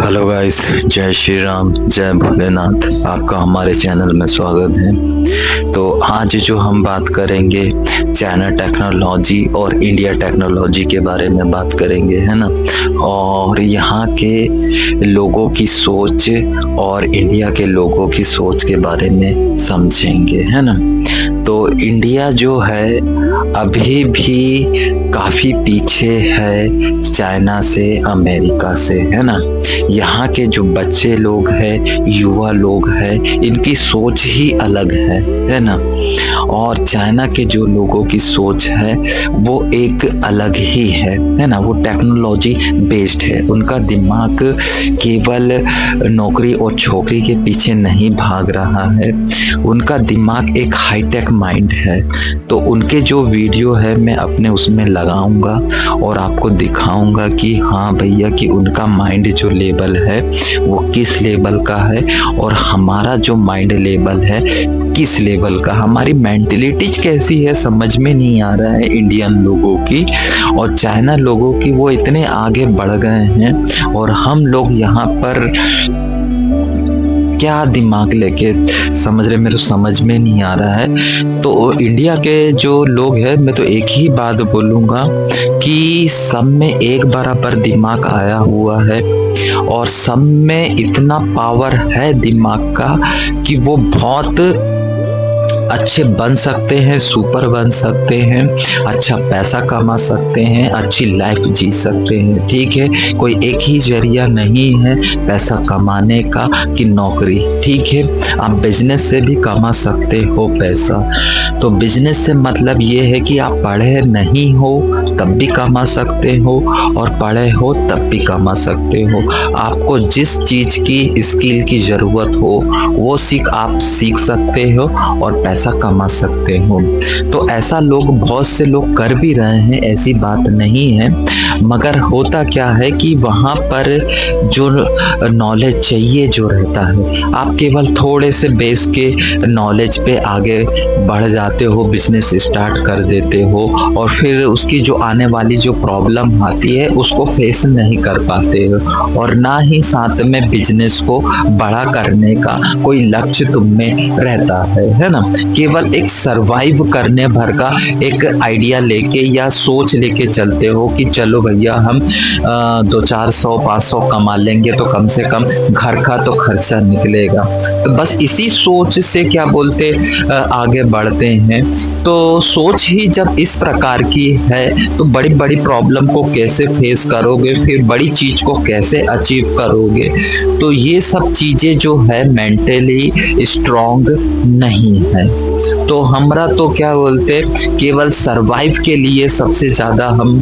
Hello guys, जय श्री राम, जय भोलेनाथ। आपका हमारे चैनल में स्वागत है। तो आज जो हम बात करेंगे चाइना टेक्नोलॉजी और इंडिया टेक्नोलॉजी के बारे में बात करेंगे, है ना। और यहाँ के लोगों की सोच और इंडिया के लोगों की सोच के बारे में समझेंगे, है ना। तो इंडिया जो है अभी भी काफ़ी पीछे है चाइना से, अमेरिका से, है ना। यहाँ के जो बच्चे लोग हैं, युवा लोग हैं, इनकी सोच ही अलग है ना। और चाइना के जो लोगों की सोच है वो एक अलग ही है ना। वो टेक्नोलॉजी बेस्ड है। उनका दिमाग केवल नौकरी और छोकरी के पीछे नहीं भाग रहा है, उनका दिमाग एक हाईटेक माइंड है। तो उनके जो वीडियो है मैं अपने उसमें लगाऊंगा और आपको दिखाऊंगा कि हाँ भैया कि उनका माइंड जो लेवल है वो किस लेवल का है और हमारा जो माइंड लेवल है किस लेवल का। हमारी मेंटलिटी कैसी है समझ में नहीं आ रहा है इंडियन लोगों की और चाइना लोगों की। वो इतने आगे बढ़ गए हैं और हम लोग यहाँ पर क्या दिमाग लेके समझ रहे, मेरे समझ में नहीं आ रहा है। तो इंडिया के जो लोग हैं, मैं तो एक ही बात बोलूँगा कि सब में एक बराबर दिमाग आया हुआ है और सब में इतना पावर है दिमाग का कि वो बहुत अच्छे बन सकते हैं, सुपर बन सकते हैं, अच्छा पैसा कमा सकते हैं, अच्छी लाइफ जी सकते हैं। ठीक है, कोई एक ही जरिया नहीं है पैसा कमाने का कि नौकरी। ठीक है, आप बिजनेस से भी कमा सकते हो पैसा। तो बिजनेस से मतलब ये है कि आप पढ़े नहीं हो तब भी कमा सकते हो और पढ़े हो तब भी कमा सकते हो। आपको जिस चीज़ की स्किल की ज़रूरत हो वो आप सीख सकते हो और पैसा कमा सकते हो। तो ऐसा लोग बहुत से लोग कर भी रहे हैं, ऐसी बात नहीं है। मगर होता क्या है कि वहाँ पर जो नॉलेज चाहिए जो रहता है, आप केवल थोड़े से बेस के नॉलेज पे आगे बढ़ जाते हो, बिजनेस स्टार्ट कर देते हो और फिर उसकी जो आने वाली जो प्रॉब्लम आती है उसको फेस नहीं कर पाते हो और ना ही साथ में बिजनेस को बड़ा करने का कोई लक्ष्य तुम में रहता है ना। केवल एक सरवाइव करने भर का एक आइडिया लेके या सोच लेके चलते हो कि चलो भैया हम 200-400-500 कमा लेंगे तो कम से कम घर का तो खर्चा निकलेगा। तो बस इसी सोच से क्या बोलते आगे बढ़ते हैं। तो सोच ही जब इस प्रकार की है तो बड़ी बड़ी प्रॉब्लम को कैसे फेस करोगे, फिर बड़ी चीज को कैसे अचीव करोगे। तो ये सब चीजें जो है मेंटली स्ट्रॉन्ग नहीं है। तो हमरा तो क्या बोलते केवल सरवाइव के लिए सबसे ज्यादा हम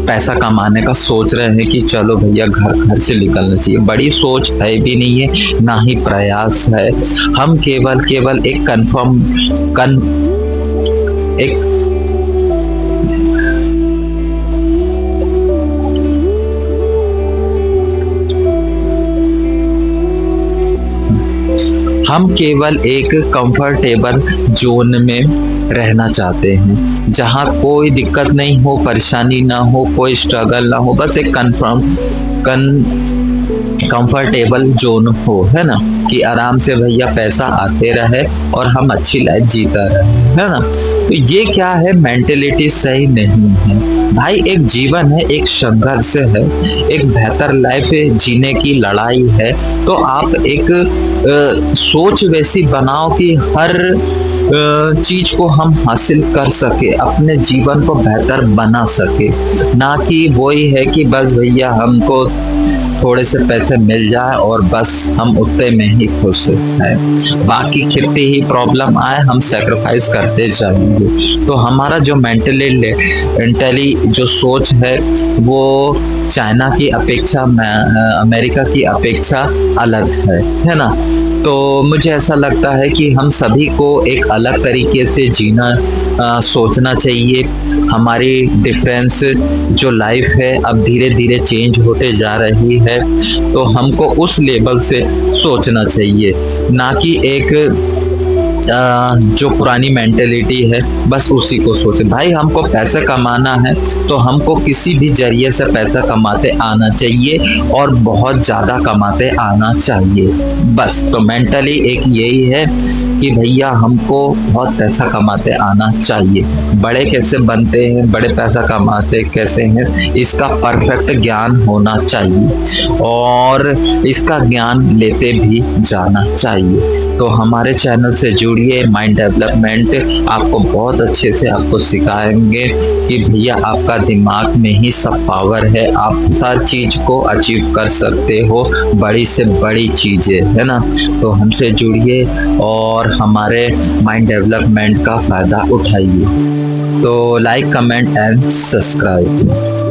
पैसा कमाने का सोच रहे हैं कि चलो भैया घर से निकलना चाहिए। बड़ी सोच है भी नहीं है, ना ही प्रयास है। हम केवल एक हम केवल एक कंफर्टेबल जोन में रहना चाहते हैं जहाँ कोई दिक्कत नहीं हो, परेशानी ना हो, कोई स्ट्रगल ना हो, बस एक कंफर्टेबल जोन हो, है ना, कि आराम से भैया पैसा आते रहे और हम अच्छी लाइफ जीता रहे, है ना। तो ये क्या है, मेंटेलिटी सही नहीं है भाई। एक जीवन है, एक संघर्ष है, एक बेहतर लाइफ जीने की लड़ाई है। तो आप एक सोच वैसी बनाओ कि हर चीज को हम हासिल कर सके, अपने जीवन को बेहतर बना सके, ना कि वही है कि बस भैया हमको थोड़े से पैसे मिल जाए और बस हम उतने में ही खुश हैं, बाकी कितनी ही प्रॉब्लम आए हम सैक्रिफाइस करते जाएंगे। तो हमारा जो मेंटली जो सोच है वो चाइना की अपेक्षा, अमेरिका की अपेक्षा अलग है ना। तो मुझे ऐसा लगता है कि हम सभी को एक अलग तरीके से जीना सोचना चाहिए। हमारी डिफरेंस जो लाइफ है अब धीरे धीरे चेंज होते जा रही है, तो हमको उस लेवल से सोचना चाहिए, ना कि एक जो पुरानी मेंटेलिटी है बस उसी को सोचे। भाई हमको पैसा कमाना है तो हमको किसी भी जरिए से पैसा कमाते आना चाहिए और बहुत ज़्यादा कमाते आना चाहिए बस। तो मेंटली एक यही है कि भैया हमको बहुत पैसा कमाते आना चाहिए। बड़े कैसे बनते हैं, बड़े पैसा कमाते कैसे हैं, इसका परफेक्ट ज्ञान होना चाहिए और इसका ज्ञान लेते भी जाना चाहिए। तो हमारे चैनल से जुड़िए, माइंड डेवलपमेंट आपको बहुत अच्छे से आपको सिखाएंगे कि भैया आपका दिमाग में ही सब पावर है, आप हर चीज़ को अचीव कर सकते हो, बड़ी से बड़ी चीज़ें, है ना। तो हमसे जुड़िए और हमारे माइंड डेवलपमेंट का फ़ायदा उठाइए। तो लाइक, कमेंट एंड सब्सक्राइब।